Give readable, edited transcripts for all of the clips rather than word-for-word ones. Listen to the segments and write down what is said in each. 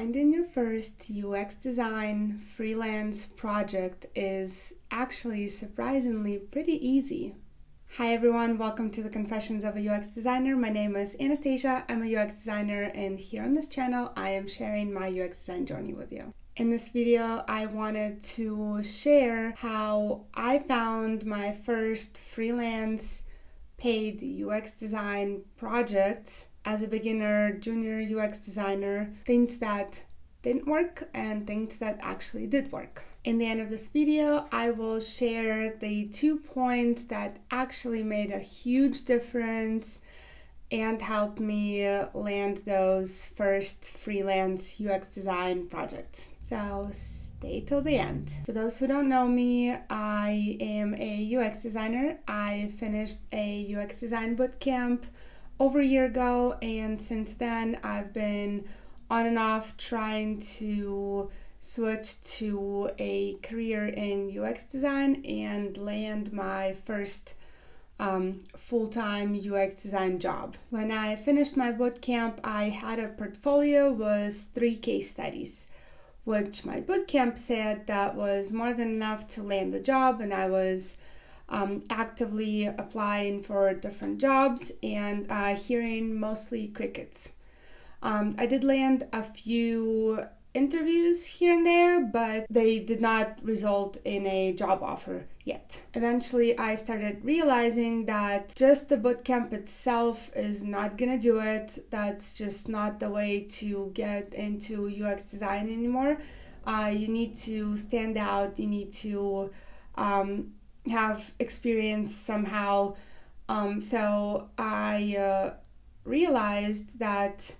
Finding your first UX design freelance project is actually surprisingly pretty easy. Hi everyone, welcome to the Confessions of a UX Designer. My name is Anastasia, I'm a UX designer, and here on this channel I am sharing my UX design journey with you. In this video, I wanted to share how I found my first freelance paid UX design project as a beginner, junior UX designer, things that didn't work and things that actually did work. In the end of this video, I will share the 2 points that actually made a huge difference and helped me land those first freelance UX design projects. So stay till the end. For those who don't know me, I am a UX designer. I finished a UX design bootcamp over a year ago, and since then I've been on and off trying to switch to a career in UX design and land my first full-time UX design job. When I finished my bootcamp, I had a portfolio with 3 case studies, which my bootcamp said that was more than enough to land the job, and I was actively applying for different jobs and hearing mostly crickets. I did land a few interviews here and there, but they did not result in a job offer yet. Eventually, I started realizing that just the bootcamp itself is not gonna do it. That's just not the way to get into UX design anymore. You need to stand out. You need to have experience somehow. So I realized that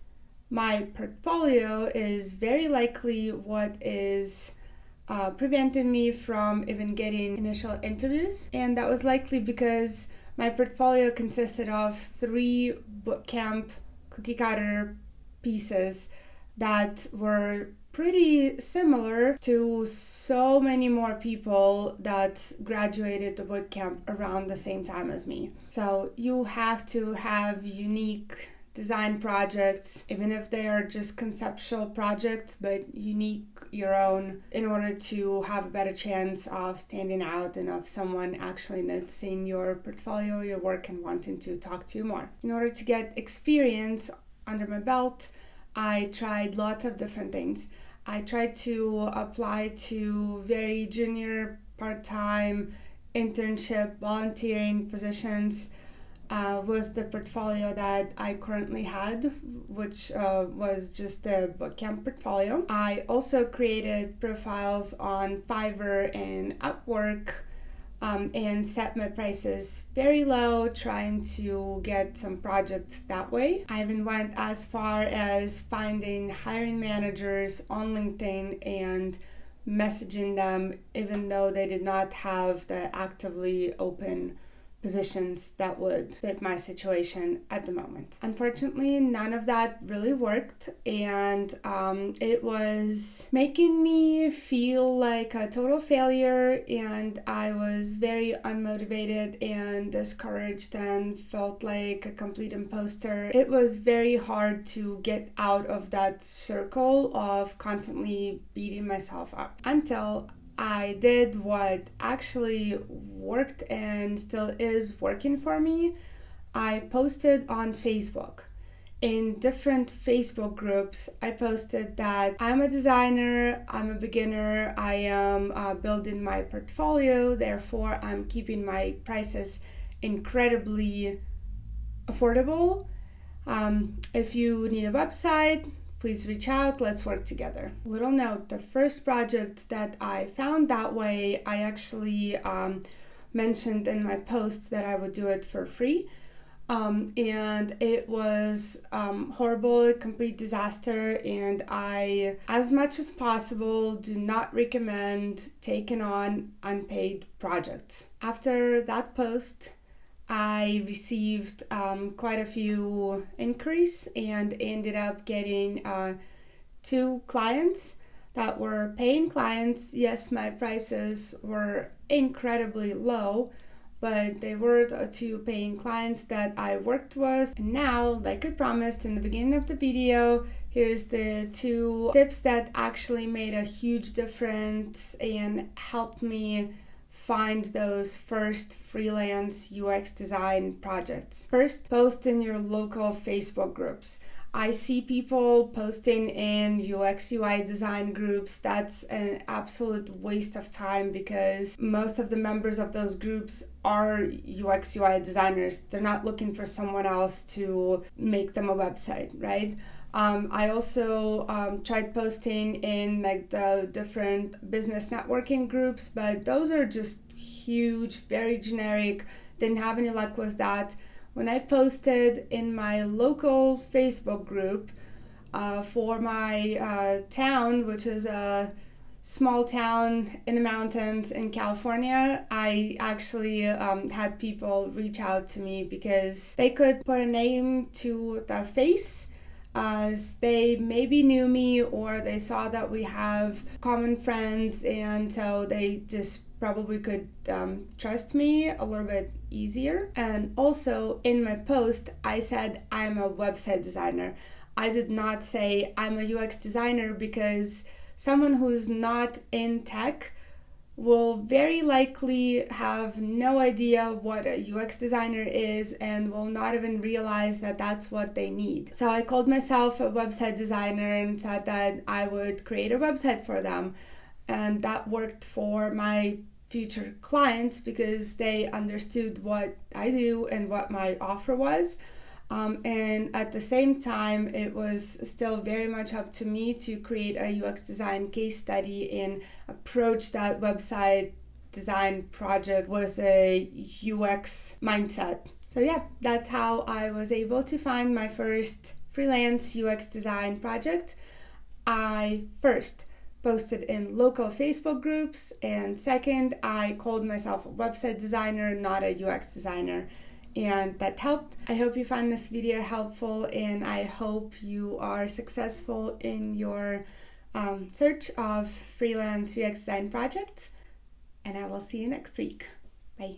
my portfolio is very likely what is preventing me from even getting initial interviews. And that was likely because my portfolio consisted of 3 bootcamp cookie cutter pieces that were pretty similar to so many more people that graduated the bootcamp around the same time as me. So you have to have unique design projects, even if they are just conceptual projects, but unique your own, in order to have a better chance of standing out and of someone actually noticing your portfolio, your work, and wanting to talk to you more. In order to get experience under my belt, I tried lots of different things. I tried to apply to very junior, part-time, internship, volunteering positions was the portfolio that I currently had, which was just a bootcamp portfolio. I also created profiles on Fiverr and Upwork and set my prices very low, trying to get some projects that way. I even went as far as finding hiring managers on LinkedIn and messaging them even though they did not have the actively open positions that would fit my situation at the moment. Unfortunately, none of that really worked, and it was making me feel like a total failure, and I was very unmotivated and discouraged and felt like a complete imposter. It was very hard to get out of that circle of constantly beating myself up until I did what actually worked and still is working for me. I posted on Facebook. In different Facebook groups, I posted that I'm a designer, I'm a beginner, I am building my portfolio, therefore I'm keeping my prices incredibly affordable. If you need a website, please reach out, let's work together. Little note, the first project that I found that way, I actually mentioned in my post that I would do it for free. And it was horrible, a complete disaster, and I, as much as possible, do not recommend taking on unpaid projects. After that post, I received quite a few inquiries and ended up getting 2 clients that were paying clients. Yes, my prices were incredibly low, but they were the 2 paying clients that I worked with. And now, like I promised in the beginning of the video, Here's the 2 tips that actually made a huge difference and helped me find those first freelance UX design projects. First, post in your local Facebook groups. I see people posting in UX UI design groups. That's an absolute waste of time because most of the members of those groups are UX UI designers. They're not looking for someone else to make them a website, right? I also tried posting in like the different business networking groups, but those are just huge, very generic. Didn't have any luck with that. When I posted in my local Facebook group for my town, which is a small town in the mountains in California, I actually had people reach out to me because they could put a name to the face, as they maybe knew me or they saw that we have common friends, and so they just probably could trust me a little bit easier. And also in my post, I said I'm a website designer. I did not say I'm a UX designer because someone who's not in tech will very likely have no idea what a UX designer is and will not even realize that that's what they need. So I called myself a website designer and said that I would create a website for them. And that worked for my future clients because they understood what I do and what my offer was. And at the same time, it was still very much up to me to create a UX design case study and approach that website design project with a UX mindset. So yeah, that's how I was able to find my first freelance UX design project. I first posted in local Facebook groups, and second, I called myself a website designer, not a UX designer, and that helped. I hope you find this video helpful, and I hope you are successful in your search of freelance UX design projects, and I will see you next week. Bye.